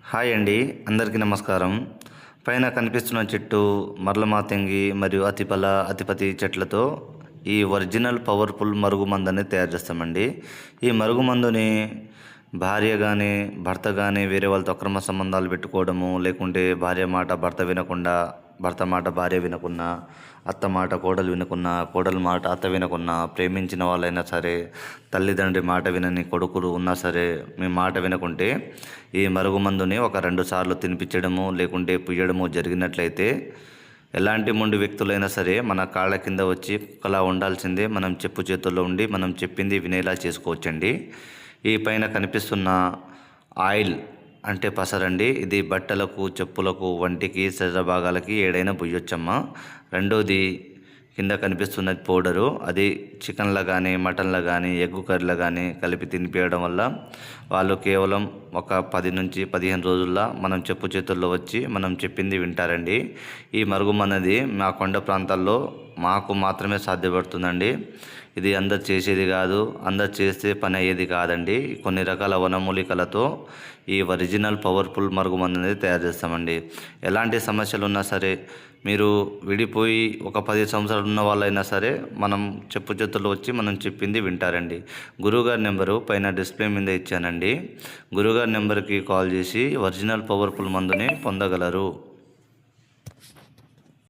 Hi అండి, అందరికీ నమస్కారం. పైన కనిపిస్తున్న చెట్టు మర్లమాతంగి మరియు అతిపతి చెట్లతో ఈ ఒరిజినల్ పవర్ఫుల్ మరుగుమందుని తయారు చేస్తామండి. ఈ మరుగుమందుని భార్య కానీ భర్త కానీ వేరే వాళ్ళతో అక్రమ సంబంధాలు పెట్టుకోవడము, లేకుంటే భార్య మాట భర్త వినకుండా, భర్త మాట భార్య వినకున్నా, అత్త మాట కోడలు వినకున్నా, కోడలు మాట అత్త వినకున్నా, ప్రేమించిన వాళ్ళైనా సరే, తల్లిదండ్రి మాట వినని కొడుకులు ఉన్నా సరే, మీ మాట వినకుంటే ఈ మరుగుమందుని ఒక 2 సార్లు తినిపించడము లేకుంటే పుయ్యడము జరిగినట్లయితే ఎలాంటి మొండి వ్యక్తులైనా సరే మన కాళ్ళ కింద వచ్చి కుక్కలా ఉండాల్సిందే. మనం చెప్పు చేతుల్లో ఉండి మనం చెప్పింది వినేలా చేసుకోవచ్చండి. ఈ పైన కనిపిస్తున్న ఆయిల్ అంటే పసరండి. ఇది బట్టలకు, చెప్పులకు, వంటికి, శరీర భాగాలకి ఏడైనా పుయ్యొచ్చమ్మా. రెండోది కింద కనిపిస్తున్నది పౌడరు. అది చికెన్లో కానీ, మటన్లో కానీ, ఎగ్గు కర్రీలో కానీ కలిపి తినిపించడం వల్ల వాళ్ళు కేవలం ఒక 10 నుంచి 15 రోజుల్లో మనం చెప్పు చేతుల్లో వచ్చి మనం చెప్పింది వింటారండి. ఈ మరుగుమన్నది మా కొండ ప్రాంతాల్లో మాకు మాత్రమే సాధ్యపడుతుందండి. ఇది అందరు చేసేది కాదు, అందరు చేస్తే పని అయ్యేది కాదండి. కొన్ని రకాల వనమూలికలతో ఈ ఒరిజినల్ పవర్ఫుల్ మరుగుమందు అనేది తయారు చేస్తామండి. ఎలాంటి సమస్యలు ఉన్నా సరే, మీరు విడిపోయి ఒక 10 సంవత్సరాలు ఉన్న వాళ్ళైనా సరే మనం చెప్పు చేతుల్లో వచ్చి మనం చెప్పింది వింటారండి. గురువుగారి నెంబరు పైన డిస్ప్లే మీద ఇచ్చానండి. గురువుగారి నెంబర్కి కాల్ చేసి ఒరిజినల్ పవర్ఫుల్ మందుని పొందగలరు.